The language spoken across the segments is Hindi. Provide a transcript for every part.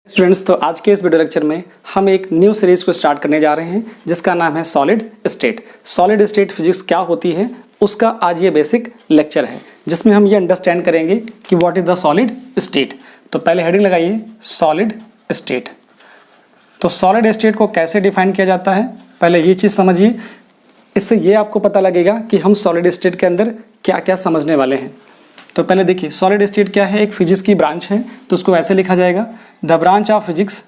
स्टूडेंट्स, तो आज के इस वीडियो लेक्चर में हम एक न्यू सीरीज को स्टार्ट करने जा रहे हैं जिसका नाम है solid state. Solid state physics क्या होती है उसका आज ये बेसिक लेक्चर है जिसमें हम ये अंडरस्टैंड करेंगे कि what is the solid state. तो पहले हेडिंग लगाइए सॉलिड स्टेट। तो सॉलिड स्टेट को कैसे डिफाइन किया जाता है, पहले ये चीज़ समझिए। इससे ये आपको पता लगेगा कि हम सॉलिड स्टेट के अंदर क्या क्या समझने वाले हैं। तो पहले देखिए सॉलिड स्टेट क्या है, एक फिजिक्स की ब्रांच है। तो उसको ऐसे लिखा जाएगा द ब्रांच ऑफ फिजिक्स,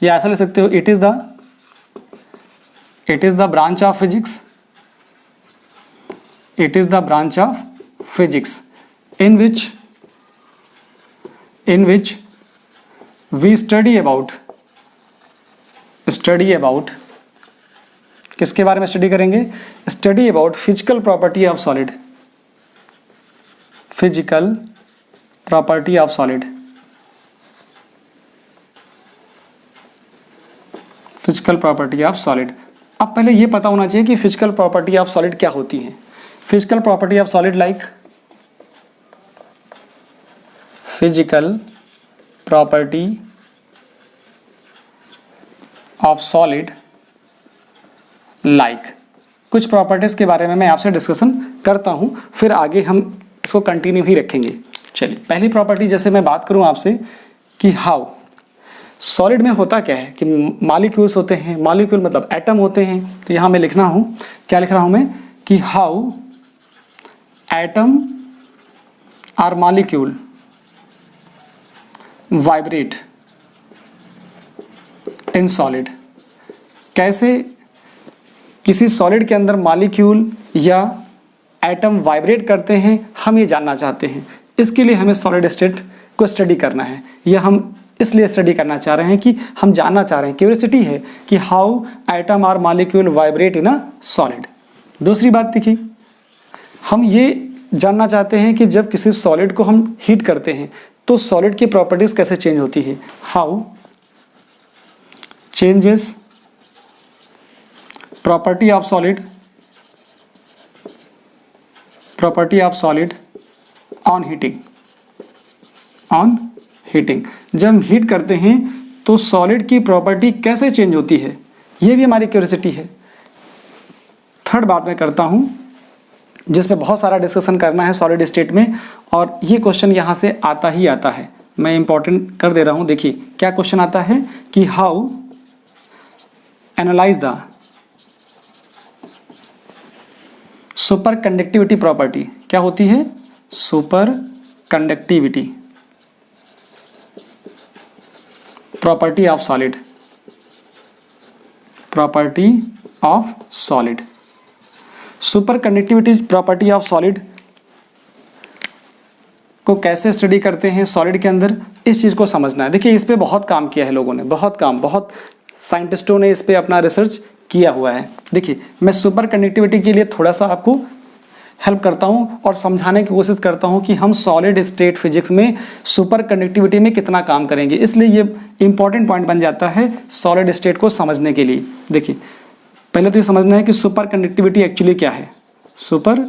या ऐसा लिख सकते हो it is the branch of physics, it is the branch of physics in which we study about किसके बारे में स्टडी करेंगे, study about physical property of solid, physical property of solid, physical property of solid. अब पहले ये पता होना चाहिए कि फिजिकल प्रॉपर्टी ऑफ सॉलिड क्या होती है। Physical property of solid like physical property of solid like, कुछ प्रॉपर्टीज के बारे में मैं आपसे डिस्कशन करता हूं, फिर आगे हम इसको कंटिन्यू ही रखेंगे। चलिए पहली प्रॉपर्टी जैसे मैं बात करूं आपसे कि हाउ सॉलिड में होता क्या है कि मॉलिक्यूल्स होते हैं, मॉलिक्यूल मतलब एटम होते हैं। तो यहां मैं लिखना हूं, क्या लिख रहा हूं मैं कि हाउ एटम और मॉलिक्यूल वाइब्रेट इन सॉलिड, कैसे किसी सॉलिड के अंदर मॉलिक्यूल या एटम वाइब्रेट करते हैं, हम ये जानना चाहते हैं। इसके लिए हमें सॉलिड स्टेट को स्टडी करना है, या हम इसलिए स्टडी करना चाह रहे हैं कि हम जानना चाह रहे हैं, क्यूरियोसिटी है कि हाउ एटम और molecule vibrate in a solid. दूसरी बात देखिए, हम ये जानना चाहते हैं कि जब किसी सॉलिड को हम हीट करते हैं तो सॉलिड की प्रॉपर्टीज कैसे चेंज होती है, how changes property of solid on heating. जब हम हीट करते हैं तो सॉलिड की प्रॉपर्टी कैसे चेंज होती है, ये भी हमारी क्यूरियोसिटी है। थर्ड बात मैं करता हूं जिसमें बहुत सारा डिस्कशन करना है सॉलिड स्टेट में, और ये क्वेश्चन यहां से आता ही आता है, मैं इंपॉर्टेंट कर दे रहा हूं। देखिए क्या क्वेश्चन आता है कि how analyse the super conductivity property. क्या होती है super conductivity property of solid, property of solid. Super conductivity property of solid को कैसे स्टडी करते हैं सॉलिड के अंदर, इस चीज को समझना है। देखिए इस पे बहुत काम किया है लोगों ने, बहुत साइंटिस्टों ने इस पे अपना रिसर्च किया हुआ है। देखिए मैं सुपर कंडक्टिविटी के लिए थोड़ा सा आपको हेल्प करता हूं और समझाने की कोशिश करता हूं कि हम सॉलिड स्टेट फिजिक्स में सुपर कंडक्टिविटी में कितना काम करेंगे, इसलिए ये इंपॉर्टेंट पॉइंट बन जाता है सॉलिड स्टेट को समझने के लिए। देखिए पहले तो ये समझना है कि सुपर कंडक्टिविटी एक्चुअली क्या है। सुपर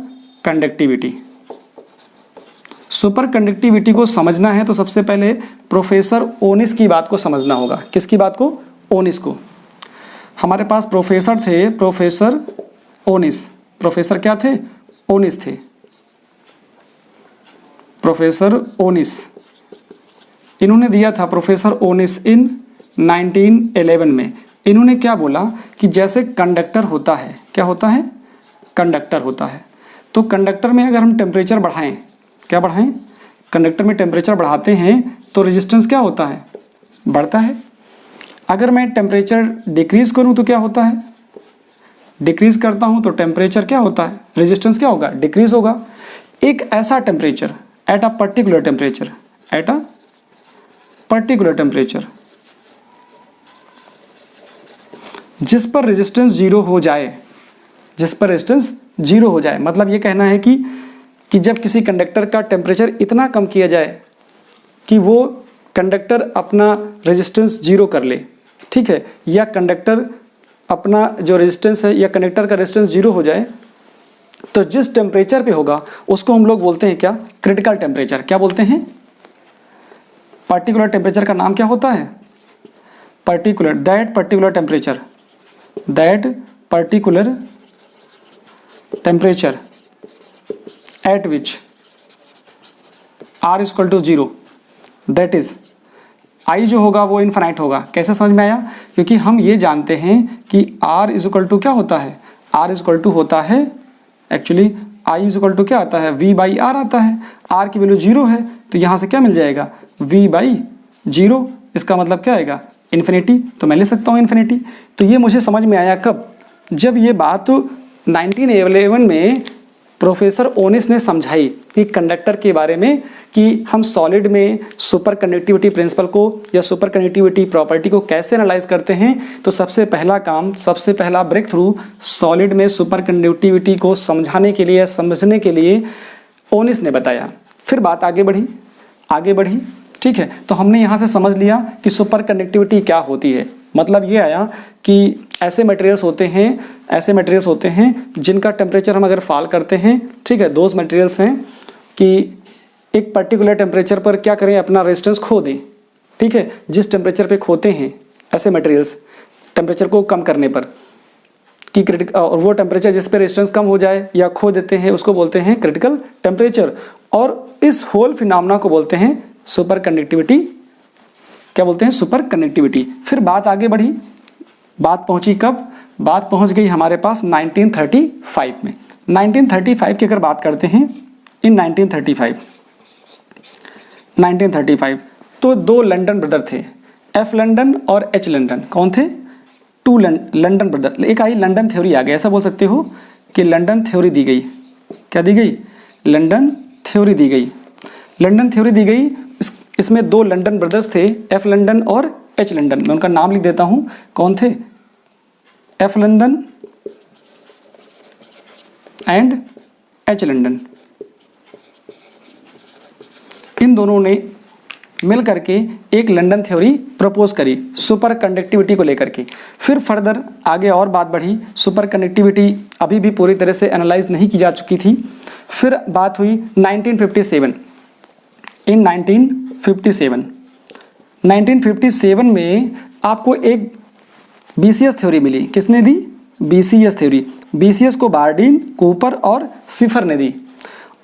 कंडक्टिविटी को समझना है तो सबसे पहले प्रोफेसर ओनिस की बात को समझना होगा। किसकी बात को, ओनिस को। हमारे पास प्रोफेसर थे, प्रोफेसर ओनिस। प्रोफेसर क्या थे, ओनिस थे, प्रोफेसर ओनिस। इन्होंने दिया था, प्रोफेसर ओनिस इन 1911 में। इन्होंने क्या बोला कि जैसे कंडक्टर होता है, क्या होता है, कंडक्टर होता है, तो कंडक्टर में अगर हम टेम्परेचर बढ़ाएं, क्या बढ़ाएं, कंडक्टर में टेम्परेचर बढ़ाते हैं तो रेजिस्टेंस क्या होता है, बढ़ता है। अगर मैं टेम्परेचर डिक्रीज करूं तो क्या होता है, डिक्रीज करता हूं तो टेम्परेचर क्या होता है, रेजिस्टेंस क्या होगा, डिक्रीज होगा। एक ऐसा temperature at a particular temperature जिस पर रेजिस्टेंस जीरो हो जाए, मतलब ये कहना है कि जब किसी कंडक्टर का टेम्परेचर इतना कम किया जाए कि वो कंडक्टर अपना रेजिस्टेंस जीरो कर ले, ठीक है, या कंडक्टर अपना जो रेजिस्टेंस है या कंडक्टर का रेजिस्टेंस जीरो हो जाए, तो जिस टेम्परेचर पे होगा उसको हम लोग बोलते हैं क्या, क्रिटिकल टेम्परेचर। क्या बोलते हैं, पर्टिकुलर टेम्परेचर का नाम क्या होता है, particular temperature at which R equal to 0, that is I जो होगा वो इन्फिनाइट होगा। कैसे समझ में आया? क्योंकि हम ये जानते हैं कि R इज इक्वल टू क्या होता है, R इज इक्वल टू होता है actually I is equal to क्या आता है, V बाई R आता है। R की वैल्यू 0 है तो यहाँ से क्या मिल जाएगा, V बाई 0। इसका मतलब क्या आएगा, इन्फिनिटी। तो मैं ले सकता हूँ इन्फिनिटी। तो ये मुझे समझ में आया कब, जब ये बात 1911 में प्रोफेसर ओनिस ने समझाई कि कंडक्टर के बारे में कि हम सॉलिड में सुपर कंडक्टिविटी प्रिंसिपल को या सुपर कंडक्टिविटी प्रॉपर्टी को कैसे एनालाइज करते हैं। तो सबसे पहला ब्रेक थ्रू सॉलिड में सुपर कंडक्टिविटी को समझाने के लिए, समझने के लिए ओनिस ने बताया। फिर बात आगे बढ़ी, ठीक है। तो हमने यहाँ से समझ लिया कि सुपर कंडक्टिविटी क्या होती है। मतलब ये आया कि ऐसे मटेरियल्स होते हैं जिनका टेम्परेचर हम अगर फॉल करते हैं, ठीक है, दोज मटेरियल्स हैं कि एक पर्टिकुलर टेम्परेचर पर क्या करें, अपना रेजिस्टेंस खो दें, ठीक है। जिस टेम्परेचर पे खोते हैं ऐसे मटेरियल्स टेम्परेचर को कम करने पर कि क्रिटिकल, और वो टेम्परेचर जिस पे रेजिस्टेंस कम हो जाए या खो देते हैं उसको बोलते हैं क्रिटिकल टेम्परेचर। और इस होल फिनोमेना को बोलते हैं सुपर कंडक्टिविटी। क्या बोलते हैं, सुपर कंडक्टिविटी। फिर बात आगे बढ़ी, बात पहुंची कब, बात पहुंच गई हमारे पास 1935 में। 1935 की अगर बात करते हैं, इन 1935 तो दो लंदन ब्रदर थे, एफ लंदन और एच लंदन। कौन थे, टू लंदन ब्रदर। एक आई लंदन थ्योरी आ गई, ऐसा बोल सकते हो कि लंदन थ्योरी दी गई। क्या दी गई, लंदन थ्योरी दी गई। लंदन थ्योरी दी गई, इसमें दो लंदन ब्रदर्स थे, एफ लंदन और एच लंदन। मैं उनका नाम लिख देता हूं, कौन थे, F London and H London. इन दोनों ने मिल करके एक लंदन थ्योरी प्रपोज करी सुपर कंडक्टिविटी को लेकर के। फिर फर्दर आगे और बात बढ़ी, सुपर कंडक्टिविटी अभी भी पूरी तरह से एनालाइज नहीं की जा चुकी थी। फिर बात हुई 1957। इन 1957 में आपको एक BCS थ्योरी मिली। किसने दी, BCS थ्योरी। BCS को बार्डीन, कूपर और सिफर ने दी।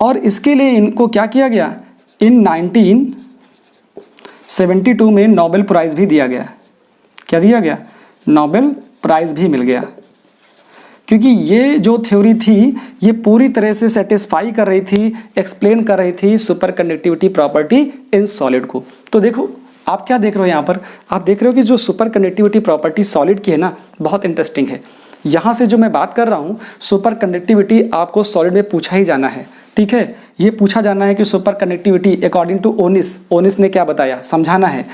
और इसके लिए इनको क्या किया गया, इन 1972 में नोबेल प्राइज भी दिया गया। क्या दिया गया, नोबेल प्राइज भी मिल गया। क्योंकि ये जो थ्योरी थी ये पूरी तरह से सेटिस्फाई कर रही थी, एक्सप्लेन कर रही थी super conductivity property in solid को। तो देखो आप क्या देख रहे हो यहाँ पर, आप देख रहे हो कि जो सुपर कंडक्टिविटी प्रॉपर्टी सॉलिड की है ना, बहुत इंटरेस्टिंग है। यहाँ से जो मैं बात कर रहा हूँ, सुपर कंडक्टिविटी आपको सॉलिड में पूछा ही जाना है, ठीक है। ये पूछा जाना है कि सुपर कंडक्टिविटी अकॉर्डिंग टू ओनिस ने क्या बताया, समझाना है।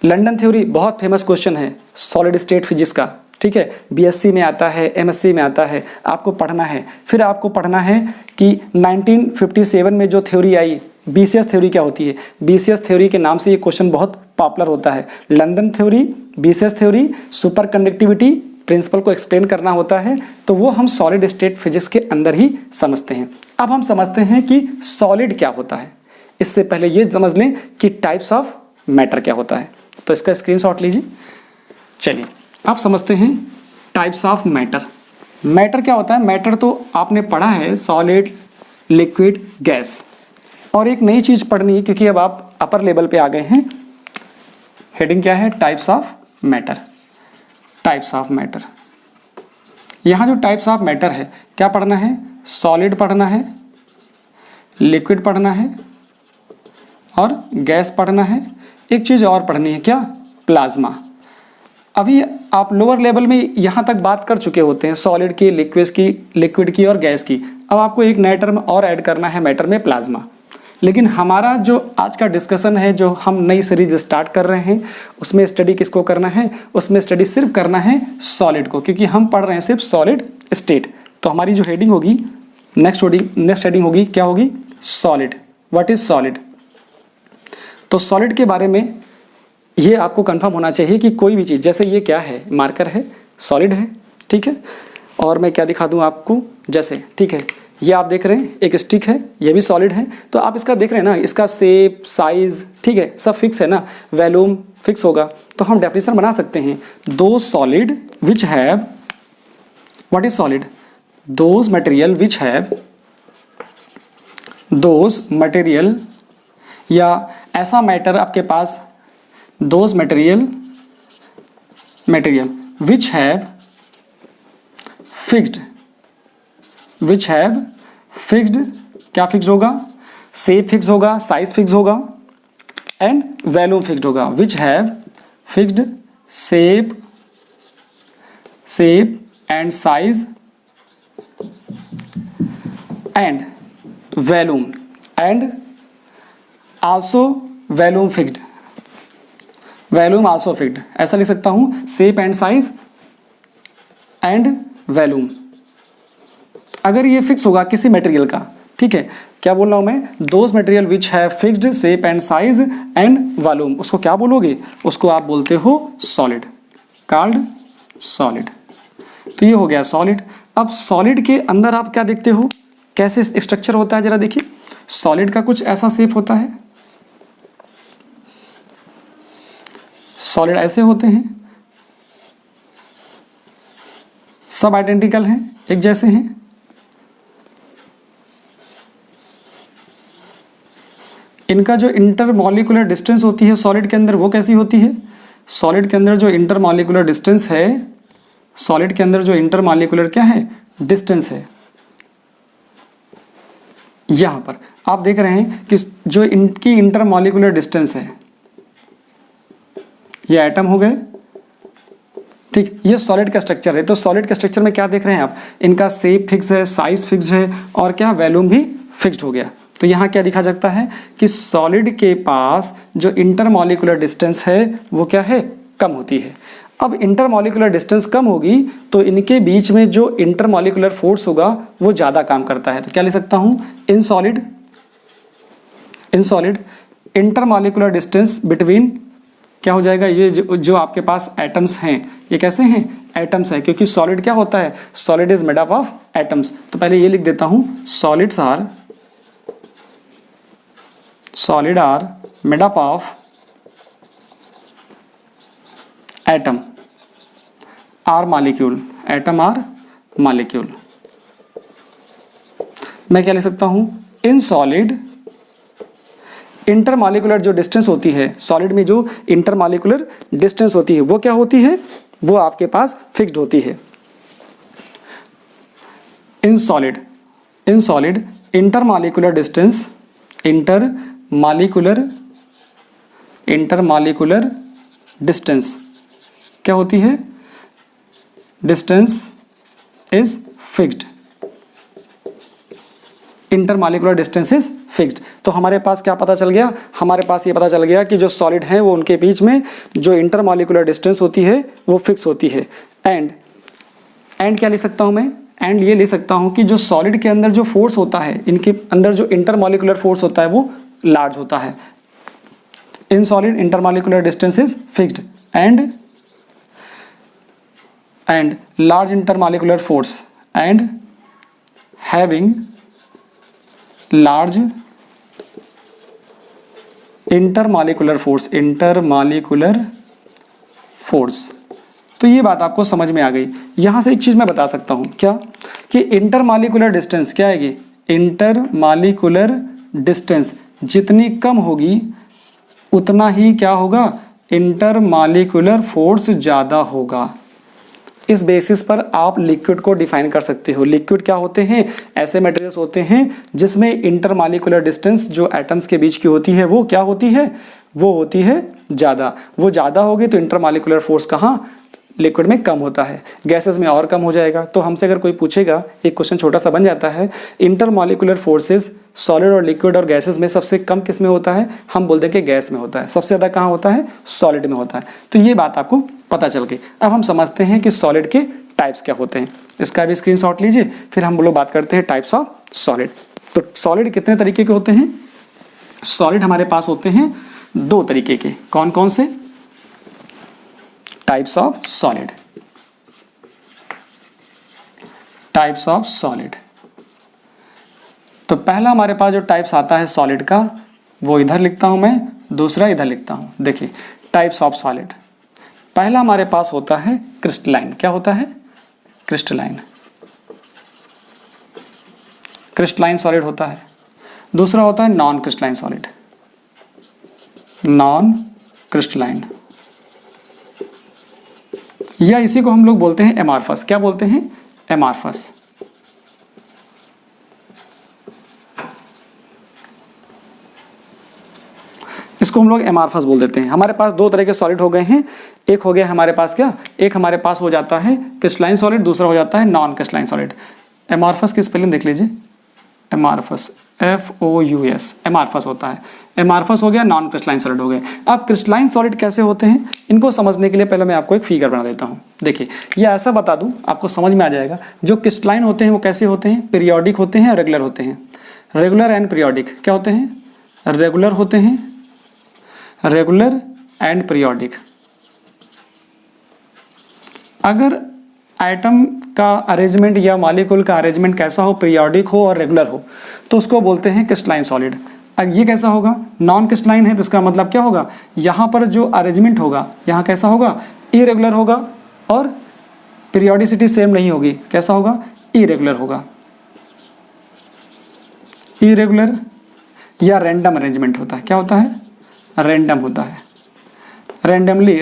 लंदन थ्योरी बहुत फेमस क्वेश्चन है सॉलिड स्टेट फिजिक्स का, ठीक है। BSc में आता है, MSc में आता है, आपको पढ़ना है। फिर आपको पढ़ना है कि 1957 में जो थ्योरी आई, BCS थ्योरी क्या होती है। BCS थ्योरी के नाम से ये क्वेश्चन बहुत पॉपुलर होता है। London theory, BCS theory, superconductivity principle को एक्सप्लेन करना होता है, तो वो हम सॉलिड स्टेट फिजिक्स के अंदर ही समझते हैं। अब हम समझते हैं कि सॉलिड क्या होता है। इससे पहले ये समझ लें कि टाइप्स ऑफ मैटर क्या होता है। तो इसका स्क्रीनशॉट लीजिए। चलिए आप समझते हैं टाइप्स ऑफ मैटर। मैटर क्या होता है, मैटर तो आपने पढ़ा है, सॉलिड, लिक्विड, गैस। और एक नई चीज पढ़नी है क्योंकि अब आप अपर लेवल पे आ गए हैं। हेडिंग क्या है, types of matter. Types of matter, यहाँ जो टाइप्स ऑफ मैटर है क्या पढ़ना है, सॉलिड पढ़ना है, लिक्विड पढ़ना है और गैस पढ़ना है। एक चीज और पढ़नी है, क्या, प्लाज्मा। अभी आप लोअर लेवल में यहाँ तक बात कर चुके होते हैं सॉलिड की, लिक्विड की और गैस की। अब आपको एक नया टर्म और ऐड करना है मैटर में, प्लाज्मा। लेकिन हमारा जो आज का डिस्कशन है, जो हम नई सीरीज स्टार्ट कर रहे हैं, उसमें स्टडी किसको करना है, उसमें स्टडी सिर्फ करना है सॉलिड को, क्योंकि हम पढ़ रहे हैं सिर्फ सॉलिड स्टेट। तो हमारी जो हेडिंग होगी, नेक्स्ट हेडिंग होगी, क्या होगी, सॉलिड। What is solid. तो सॉलिड के बारे में ये आपको कंफर्म होना चाहिए कि कोई भी चीज़, जैसे ये क्या है, मार्कर है, सॉलिड है, ठीक है। और मैं क्या दिखा दूं आपको, जैसे, ठीक है, ये आप देख रहे हैं एक स्टिक है, ये भी सॉलिड है। तो आप इसका देख रहे हैं ना, इसका शेप, साइज, ठीक है, सब फिक्स है ना, वॉल्यूम फिक्स होगा। तो हम डेफिनेशन बना सकते हैं, दो solid which have, what is solid, those material which have, those material, या ऐसा मैटर आपके पास, those material which have fixed, which have fixed, क्या फिक्स होगा, शेप फिक्स होगा, साइज फिक्स होगा एंड वैल्यूम फिक्स्ड होगा, which have fixed shape and size and volume and also volume fixed, volume also fixed, ऐसा लिख सकता हूं, shape and size and volume. अगर ये फिक्स होगा किसी मटेरियल का, ठीक है, क्या बोल रहा हूं मैं, those material which have fixed shape and size and volume, उसको क्या बोलोगे, उसको आप बोलते हो सॉलिड, कॉल्ड सॉलिड। तो ये हो गया सॉलिड। अब सॉलिड के अंदर आप क्या देखते हो, कैसे स्ट्रक्चर होता है, जरा देखिए। सॉलिड का कुछ ऐसा शेप होता है, सॉलिड ऐसे होते हैं, सब आइडेंटिकल हैं, एक जैसे हैं। इनका जो इंटरमॉलिक्यूलर डिस्टेंस होती है सॉलिड के अंदर, वो कैसी होती है, सॉलिड के अंदर जो इंटरमॉलिक्यूलर डिस्टेंस है, सॉलिड के अंदर जो इंटरमॉलिक्यूलर क्या है, डिस्टेंस है, यहां पर आप देख रहे हैं कि जो इनकी इंटरमॉलिक्यूलर डिस्टेंस है, ये एटम हो गए, ठीक, ये सॉलिड का स्ट्रक्चर है। तो सॉलिड के स्ट्रक्चर में क्या देख रहे हैं आप, इनका शेप फिक्स है, साइज फिक्स है और क्या वैल्यूम भी फिक्स्ड हो गया। तो यहाँ क्या दिखा जाता है कि सॉलिड के पास जो इंटरमॉलिक्यूलर डिस्टेंस है वो क्या है, कम होती है। अब इंटरमॉलिक्यूलर डिस्टेंस कम होगी तो इनके बीच में जो इंटरमॉलिक्यूलर फोर्स होगा वो ज़्यादा काम करता है। तो क्या लिख सकता हूँ, इन सॉलिड इंटरमॉलिक्यूलर डिस्टेंस बिटवीन, क्या हो जाएगा, ये जो आपके पास एटम्स हैं ये कैसे हैं, एटम्स है, क्योंकि सॉलिड क्या होता है, solid is made up of atoms. तो पहले ये लिख देता हूँ, solid are made up of atom or molecule, atom or molecule. मैं क्या लिख सकता हूं, इन सॉलिड इंटरमॉलिक्यूलर जो डिस्टेंस होती है, सॉलिड में जो इंटरमॉलिक्यूलर डिस्टेंस होती है वो क्या होती है, वो आपके पास फिक्स्ड होती है। इन solid intermolecular distance, intermolecular distance क्या होती है, distance is fixed, intermolecular distance is fixed. तो हमारे पास क्या पता चल गया, हमारे पास ये पता चल गया कि जो सॉलिड हैं वो उनके बीच में जो इंटरमॉलिक्यूलर डिस्टेंस होती है वो फिक्स होती है। एंड क्या ले सकता हूं मैं, एंड ये ले सकता हूं कि जो सॉलिड के अंदर जो फोर्स होता है, इनके अंदर जो इंटरमॉलिक्यूलर फोर्स होता है वो लार्ज होता है। इन solid intermolecular distance is fixed and large intermolecular force and having large intermolecular force। तो ये बात आपको समझ में आ गई। यहां से एक चीज मैं बता सकता हूं, क्या कि इंटरमॉलिक्यूलर डिस्टेंस क्या आएगी, इंटरमॉलिक्यूलर डिस्टेंस जितनी कम होगी उतना ही क्या होगा, इंटरमॉलिक्यूलर फोर्स ज्यादा होगा। इस बेसिस पर आप लिक्विड को डिफाइन कर सकते हो। लिक्विड क्या होते हैं, ऐसे मटेरियल्स होते हैं जिसमें इंटरमॉलिक्यूलर डिस्टेंस जो एटम्स के बीच की होती है वो क्या होती है, वो होती है ज़्यादा। वो ज़्यादा होगी तो इंटरमॉलिक्यूलर फोर्स कहाँ, लिक्विड में कम होता है, गैसेस में और कम हो जाएगा। तो हमसे अगर कोई पूछेगा, एक क्वेश्चन छोटा सा बन जाता है, इंटरमॉलिक्यूलर फोर्सेस सॉलिड और लिक्विड और गैसेस में सबसे कम किस में होता है, हम बोल दें कि गैस में होता है। सबसे ज़्यादा कहाँ होता है, सॉलिड में होता है। तो ये बात आपको पता चल गई। अब हम समझते हैं कि सॉलिड के टाइप्स क्या होते हैं। इसका भी स्क्रीनशॉट लीजिए, फिर हम लोग बात करते हैं टाइप्स ऑफ सॉलिड। तो सॉलिड कितने तरीके के होते हैं, सॉलिड हमारे पास होते हैं दो तरीके के। कौन कौन से, types of solid, types of solid. तो पहला हमारे पास जो टाइप्स आता है सॉलिड का वो इधर लिखता हूं मैं, दूसरा इधर लिखता हूं। देखिए टाइप्स ऑफ सॉलिड, पहला हमारे पास होता है क्रिस्टलाइन। क्या होता है? क्रिस्टलाइन। क्रिस्टलाइन सॉलिड होता है। दूसरा होता है non crystalline solid. Non crystalline, या इसी को हम लोग बोलते हैं एमार्फस। क्या बोलते हैं? एमार्फस। इसको हम लोग एमार्फस बोल देते हैं। हमारे पास दो तरह के सॉलिड हो गए हैं। एक हो गया हमारे पास क्या, एक हमारे पास हो जाता है क्रिस्टलाइन सॉलिड, दूसरा हो जाता है नॉन क्रिस्टलाइन सॉलिड। एमार्फस की स्पेलिंग देख लीजिए, एमार्फस, FOUS, एमार्फस होता है। एमार्फस हो गया, नॉन क्रिस्टलाइन सॉलिड हो गए। अब क्रिस्टलाइन सॉलिड कैसे होते हैं, इनको समझने के लिए पहले मैं आपको एक फिगर बना देता हूँ। देखिए, ये ऐसा बता दूँ, आपको समझ में आ जाएगा। जो क्रिस्टलाइन होते हैं वो कैसे होते हैं? पीरियोडिक होते हैं, रेगुलर होते हैं। रेगुलर एंड पीरियोडिक क्या होते हैं? रेगुलर होते हैं, रेगुलर एंड पीरियोडिक। अगर एटम का अरेंजमेंट या मॉलिक्यूल का अरेंजमेंट कैसा हो, पीरियोडिक हो और रेगुलर हो, तो उसको बोलते हैं क्रिस्टलाइन सॉलिड। अब ये कैसा होगा? नॉन क्रिस्टलाइन है, तो इसका मतलब क्या होगा? यहाँ पर जो अरेंजमेंट होगा, यहाँ कैसा होगा? इरेगुलर होगा और पीरियोडिसिटी सेम नहीं होगी। कैसा होगा? इरेगुलर होगा। इरेगुलर या रैंडम अरेंजमेंट होता है। क्या होता है? रैंडम होता है। रैंडमली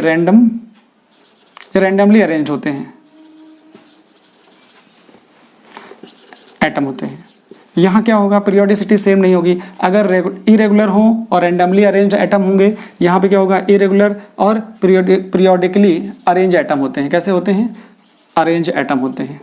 अरेंज होते हैं एटम होते हैं। यहाँ क्या होगा? पीरियोडिसिटी सेम नहीं होगी। अगर इरेगुलर हो और रैंडमली अरेंज एटम होंगे, यहाँ पे क्या होगा? इरेगुलर और पीरियोडिकली अरेंज एटम होते हैं। कैसे होते हैं? अरेंज एटम होते हैं।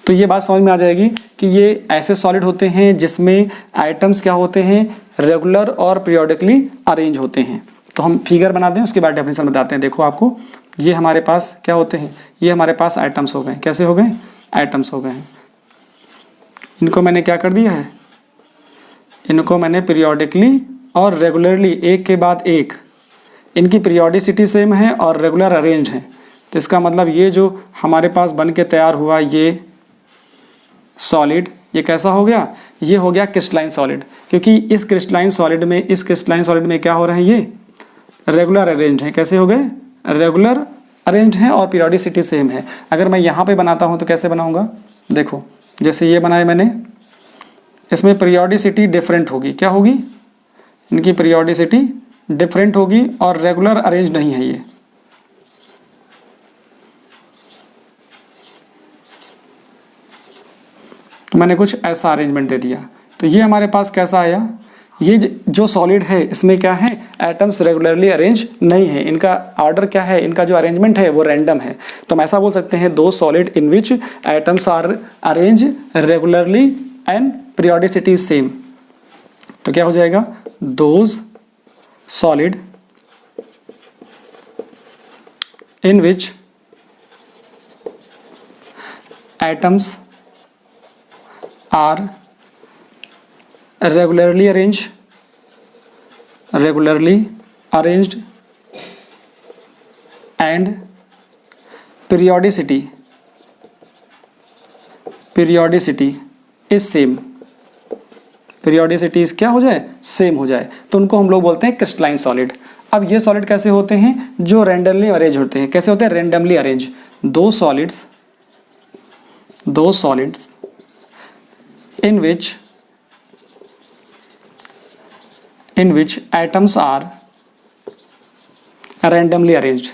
तो ये बात समझ में आ जाएगी कि ये ऐसे सॉलिड होते हैं जिसमें एटम्स क्या होते हैं? रेगुलर और पीरियोडिकली अरेंज होते हैं। तो हम फिगर बना दें, उसके बाद डेफिनेशन बताते हैं। देखो आपको, ये हमारे पास क्या होते हैं? ये हमारे पास एटम्स हो गए। कैसे हो गए? एटम्स हो गए हैं। इनको मैंने क्या कर दिया है? इनको मैंने पीरियोडिकली और रेगुलरली, एक के बाद एक, इनकी पीरियोडिसिटी सेम है और रेगुलर अरेंज है। तो इसका मतलब ये जो हमारे पास बन के तैयार हुआ ये सॉलिड, ये कैसा हो गया? ये हो गया क्रिस्टलाइन सॉलिड। क्योंकि इस क्रिस्टलाइन सॉलिड में क्या हो रहे हैं? ये रेगुलर अरेंज है। कैसे हो गए? रेगुलर अरेंज है और पीरियोडिसिटी सेम है। अगर मैं यहाँ पे बनाता हूँ तो कैसे बनाऊंगा? देखो, जैसे ये बनाए मैंने, इसमें पीरियोडिसिटी डिफरेंट होगी। क्या होगी? इनकी पीरियोडिसिटी डिफरेंट होगी और रेगुलर अरेंज नहीं है ये। तो मैंने कुछ ऐसा अरेंजमेंट दे दिया। तो ये हमारे पास कैसा आया? ये जो सॉलिड है इसमें क्या है? एटम्स रेगुलरली अरेंज नहीं है। इनका ऑर्डर क्या है? इनका जो अरेंजमेंट है वो रैंडम है। तो हम ऐसा बोल सकते हैं, दो solid in which atoms are arrange regularly and periodicity same. तो क्या हो जाएगा? Those solid in which atoms are regularly arranged and periodicity is same। Periodicity क्या हो जाए? सेम हो जाए। तो उनको हम लोग बोलते हैं क्रिस्टलाइन सॉलिड। अब ये सॉलिड कैसे होते हैं? जो रैंडमली अरेंज होते हैं। कैसे होते हैं? Randomly arrange. दो solids in which atoms are randomly arranged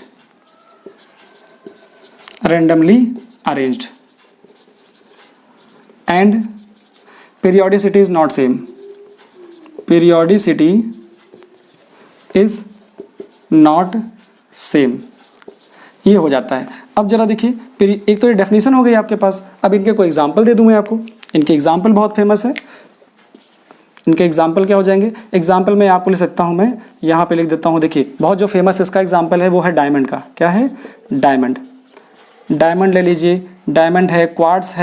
and periodicity is not same। periodicity is not same, ये हो जाता है। अब जरा देखिए, एक तो ये डेफिनेशन हो गई आपके पास। अब इनके कोई एग्जांपल दे दूं मैं आपको। इनके एग्जांपल बहुत फेमस है। इनके एग्जाम्पल क्या हो जाएंगे? एग्जाम्पल में आपको लिख सकता हूँ, मैं यहाँ पे लिख देता हूँ। देखिए, बहुत जो फेमस इसका एग्जाम्पल है वो है डायमंड का। क्या है? डायमंड। डायमंड ले लीजिए। डायमंड है, क्वार्ट्स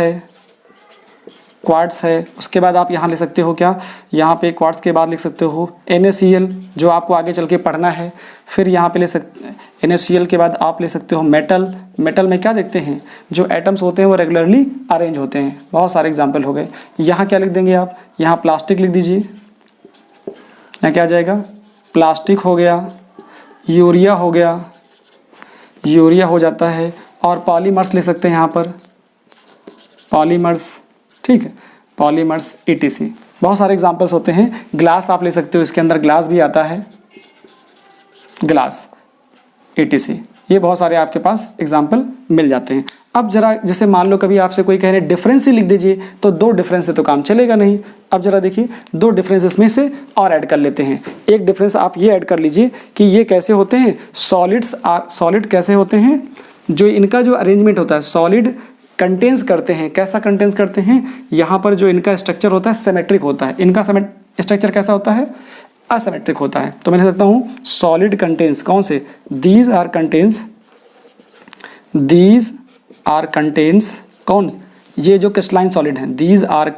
है। उसके बाद आप यहाँ ले सकते हो क्या? यहाँ पे क्वार्ट्स के बाद लिख सकते हो NaCl, जो आपको आगे चल के पढ़ना है। फिर यहाँ पे ले सकते NaCl के बाद आप ले सकते हो मेटल। मेटल में क्या देखते हैं? जो एटम्स होते हैं वो रेगुलरली अरेंज होते हैं। बहुत सारे एग्जाम्पल हो गए। यहाँ क्या लिख देंगे आप? यहाँ प्लास्टिक लिख दीजिए। यहाँ क्या आ जाएगा? प्लास्टिक हो गया। यूरिया हो गया, यूरिया हो जाता है, और पॉलीमर्स ले सकते हैं यहाँ पर, पॉलीमर्स, ठीक है, पॉलीमर्स ETC। बहुत सारे एग्जांपल्स होते हैं। ग्लास आप ले सकते हो, इसके अंदर ग्लास भी आता है, ग्लास ETC। ये बहुत सारे आपके पास एग्जाम्पल मिल जाते हैं। अब जरा जैसे मान लो कभी आपसे कोई कह रहे डिफरेंस ही लिख दीजिए, तो 2 डिफरेंस से तो काम चलेगा नहीं। अब जरा देखिए 2 डिफरेंसेस में से और ऐड कर लेते हैं। एक डिफरेंस आप ये ऐड कर लीजिए कि ये कैसे होते हैं, सॉलिड कैसे होते हैं, जो इनका जो अरेंजमेंट होता है, सॉलिड कंटेन्स करते हैं, कैसा कंटेन्स करते हैं, यहाँ पर जो इनका स्ट्रक्चर होता है सिमेट्रिक होता है। इनका स्ट्रक्चर कैसा होता है, असिमेट्रिक होता है। तो मैं लिख सकता हूँ सॉलिड कंटेन्स, कौन से, दीज आर कंटेन्स, कौन, ये जो क्रिस्टलाइन सॉलिड हैं, these are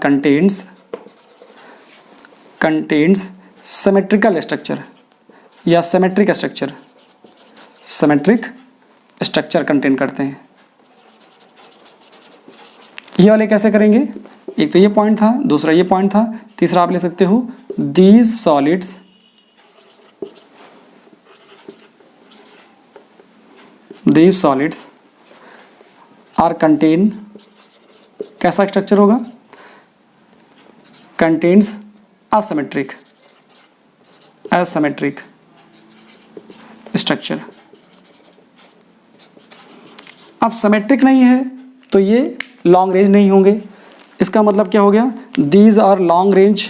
contains symmetrical structure या सिमेट्रिक स्ट्रक्चर कंटेन करते हैं। ये वाले कैसे करेंगे, एक तो ये पॉइंट था, दूसरा ये पॉइंट था, तीसरा आप ले सकते हो दीज सॉलिड्स आर कंटेन, कैसा स्ट्रक्चर होगा, कंटेन्स असिमेट्रिक स्ट्रक्चर। अब सिमेट्रिक नहीं है तो ये लॉन्ग रेंज नहीं होंगे। इसका मतलब क्या हो गया, दीज आर लॉन्ग रेंज,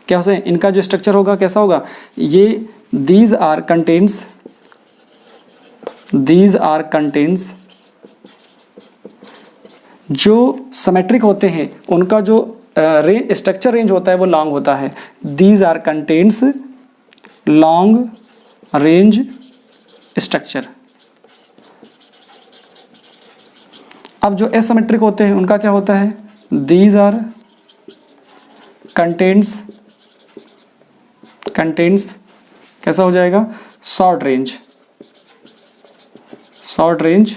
क्या होते हैं, इनका जो स्ट्रक्चर होगा कैसा होगा, ये दीज आर कंटेन्स जो सिमेट्रिक होते हैं उनका जो स्ट्रक्चर रेंज होता है वो लॉन्ग होता है। These are contains long range structure. अब जो एसिमेट्रिक होते हैं उनका क्या होता है, दीज आर कंटेन्स कैसा हो जाएगा, शॉर्ट रेंज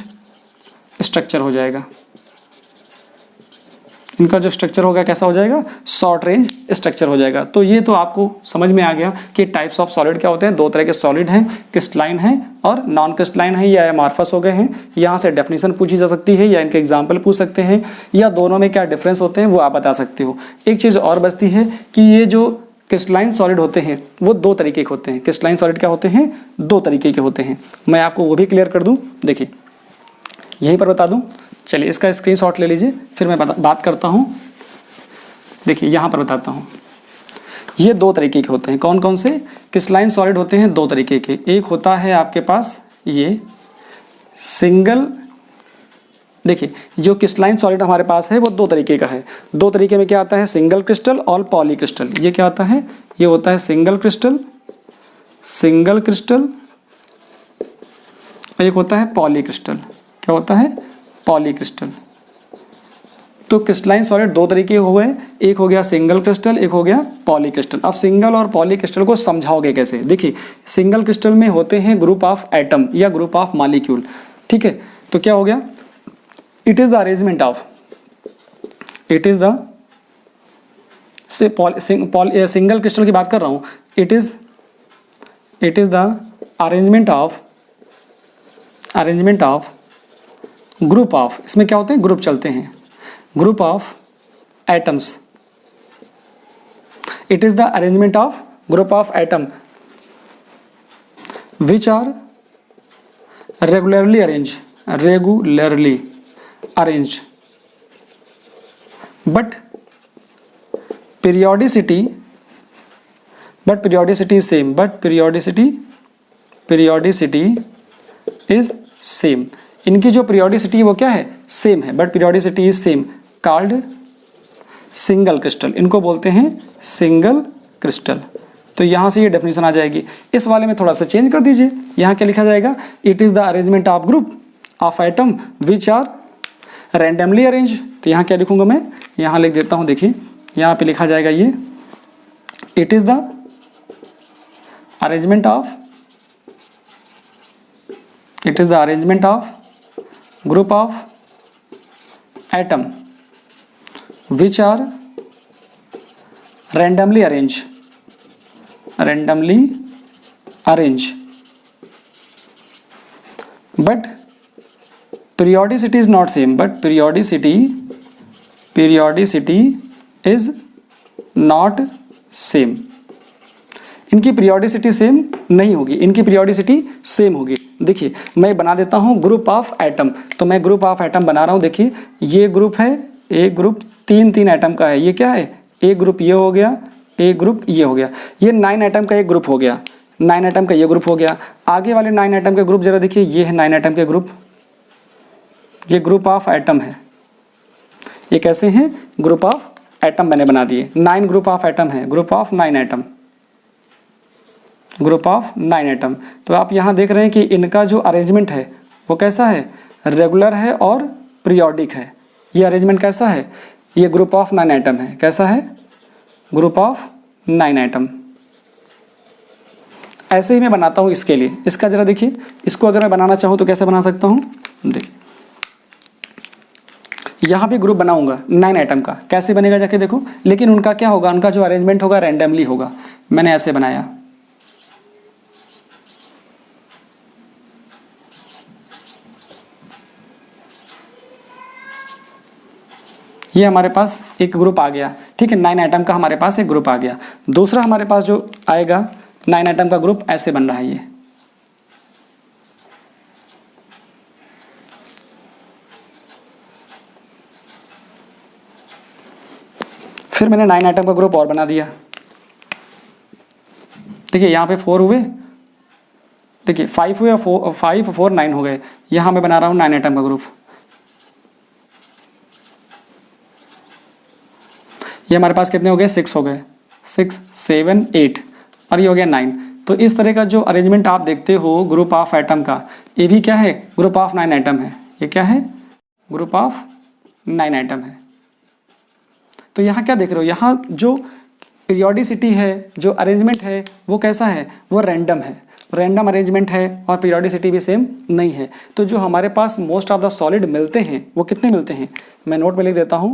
स्ट्रक्चर हो जाएगा। इनका जो स्ट्रक्चर होगा कैसा हो जाएगा, शॉर्ट रेंज स्ट्रक्चर हो जाएगा। तो ये तो आपको समझ में आ गया कि टाइप्स ऑफ सॉलिड क्या होते हैं। 2 तरह के सॉलिड हैं, क्रिस्टलाइन है और नॉन क्रिस्टलाइन है या एमार्फस हो गए हैं। यहाँ से डेफिनेशन पूछी जा सकती है या इनके एग्जाम्पल पूछ सकते हैं, या दोनों में क्या डिफरेंस होते हैं वो आप बता सकते हो। एक चीज़ और बचती है कि ये जो क्रिस्टलाइन सॉलिड होते हैं वो 2 तरीके के होते हैं। क्रिस्टलाइन सॉलिड क्या होते हैं, 2 तरीके के होते हैं। मैं आपको वो भी क्लियर कर दूँ, देखिए यहीं पर बता दूँ। चलिए इसका स्क्रीनशॉट ले लीजिए, फिर मैं बात करता हूँ। देखिए यहाँ पर बताता हूँ, ये 2 तरीके के होते हैं। कौन कौन से क्रिस्टलाइन सॉलिड होते हैं, 2 तरीके के। एक होता है आपके पास ये सिंगल, देखिए जो क्रिस्टलाइन सॉलिड हमारे पास है वो 2 तरीके का है। 2 तरीके में क्या आता है, सिंगल क्रिस्टल और पॉली क्रिस्टल। ये क्या होता है, ये होता है सिंगल क्रिस्टल और एक होता है पॉली क्रिस्टल। क्या होता है, पॉली क्रिस्टल। तो क्रिस्टलाइन सॉलिड 2 तरीके हो गए, एक हो गया सिंगल क्रिस्टल, एक हो गया पॉली क्रिस्टल। अब सिंगल और पॉली क्रिस्टल को समझाओगे कैसे, देखिए सिंगल क्रिस्टल में होते हैं ग्रुप ऑफ एटम या ग्रुप ऑफ मॉलिक्यूल, ठीक है। तो क्या हो गया, it is the arrangement of, single crystal की बात कर रहा हूं, it is the arrangement of group of, इसमें क्या होते हैं, ग्रुप चलते हैं, group of atoms. It is the arrangement of group of atom which are regularly arranged but periodicity is same, इनकी जो periodicity वो क्या है, सेम है, but periodicity is same, called single crystal. इनको बोलते हैं सिंगल क्रिस्टल। तो यहाँ से ये डेफिनेशन आ जाएगी। इस वाले में थोड़ा सा चेंज कर दीजिए, यहाँ क्या लिखा जाएगा, it is the arrangement of group of atom which are randomly arrange. तो यहाँ क्या लिखूंगा मैं, यहाँ लिख देता हूँ, देखिए यहाँ पे लिखा जाएगा ये, it is the arrangement of group of atom which are randomly arrange but periodicity is not same, but periodicity is not same. इनकी periodicity सेम नहीं होगी, इनकी periodicity सेम होगी। देखिए मैं बना देता हूँ ग्रुप ऑफ एटम, तो मैं ग्रुप ऑफ एटम बना रहा हूँ। देखिए ये ग्रुप है, एक ग्रुप तीन एटम का है, ये क्या है, एक ग्रुप ये हो गया, एक ग्रुप ये हो गया, ये 9 एटम का एक ग्रुप हो गया, 9 एटम का ये ग्रुप हो गया। आगे वाले 9 एटम के ग्रुप जरा देखिए, ये है 9 एटम के ग्रुप, ये ग्रुप ऑफ एटम है, ये कैसे हैं, ग्रुप ऑफ एटम मैंने बना दिए। 9 ग्रुप ऑफ एटम है, group of 9 atom, group of 9 atom. तो आप यहाँ देख रहे हैं कि इनका जो अरेंजमेंट है वो कैसा है, रेगुलर है और पीरियोडिक है। ये अरेंजमेंट कैसा है, ये ग्रुप ऑफ 9 एटम है, कैसा है, ग्रुप ऑफ 9 एटम। ऐसे ही मैं बनाता हूँ इसके लिए। इसका जरा देखिए, इसको अगर मैं बनाना चाहूँ तो कैसे बना सकता हूँ, देखिए यहाँ भी ग्रुप बनाऊंगा 9 एटम का, कैसे बनेगा जाके देखो। लेकिन उनका क्या होगा, उनका जो अरेंजमेंट होगा रैंडमली होगा। मैंने ऐसे बनाया, ये हमारे पास एक ग्रुप आ गया, ठीक है, 9 एटम का हमारे पास एक ग्रुप आ गया। दूसरा हमारे पास जो आएगा 9 एटम का ग्रुप ऐसे बन रहा है, ये फिर मैंने 9 एटम का ग्रुप और बना दिया। देखिए यहाँ पे 4 हुए, देखिए 5 हुए, 5 4 9 हो गए। यहाँ मैं बना रहा हूँ 9 एटम का ग्रुप, ये हमारे पास कितने हो गए, 6 हो गए, 6 7 8 और ये हो गया 9। तो इस तरह का जो अरेंजमेंट आप देखते हो ग्रुप ऑफ एटम का, ये भी क्या है, ग्रुप ऑफ 9 एटम है। ये क्या है, ग्रुप ऑफ 9 एटम है। तो यहाँ क्या देख रहे हो, यहाँ जो पीरियोडिसिटी है, जो अरेंजमेंट है वो कैसा है, वो रैंडम है, रैंडम अरेंजमेंट है और पीरियोडिसिटी भी सेम नहीं है। तो जो हमारे पास मोस्ट ऑफ द सॉलिड मिलते हैं वो कितने मिलते हैं, मैं नोट में लिख देता हूँ।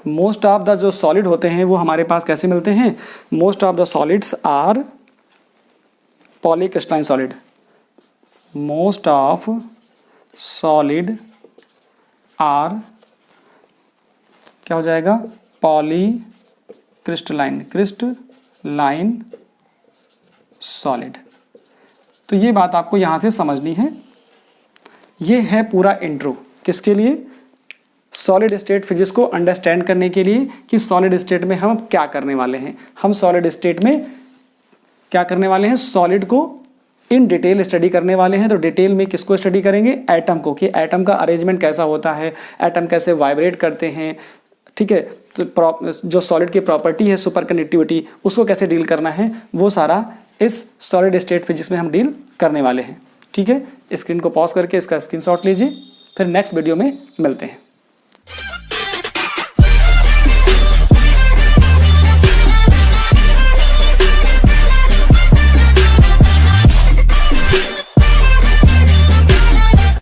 मोस्ट ऑफ द जो सॉलिड होते हैं वो हमारे पास कैसे मिलते हैं, most of the solids are polycrystalline solid. Most of solid are क्या हो जाएगा, पॉलीक्रिस्टलाइन, क्रिस्टलाइन सॉलिड। तो ये बात आपको यहाँ से समझनी है। ये है पूरा इंट्रो, किसके लिए, सॉलिड स्टेट फिजिक्स को अंडरस्टैंड करने के लिए कि सॉलिड स्टेट में हम क्या करने वाले हैं। हम सॉलिड स्टेट में क्या करने वाले हैं, सॉलिड को इन डिटेल स्टडी करने वाले हैं। तो डिटेल में किसको स्टडी करेंगे, एटम को, कि एटम का अरेंजमेंट कैसा होता है, एटम कैसे वाइब्रेट करते हैं, ठीक है। तो जो सॉलिड की प्रॉपर्टी है सुपर कंडक्टिविटी, उसको कैसे डील करना है, वो सारा इस सॉलिड स्टेट फिजिक्स में हम डील करने वाले हैं, ठीक है। स्क्रीन को पॉज करके इसका स्क्रीनशॉट लीजिए, फिर नेक्स्ट वीडियो में मिलते हैं।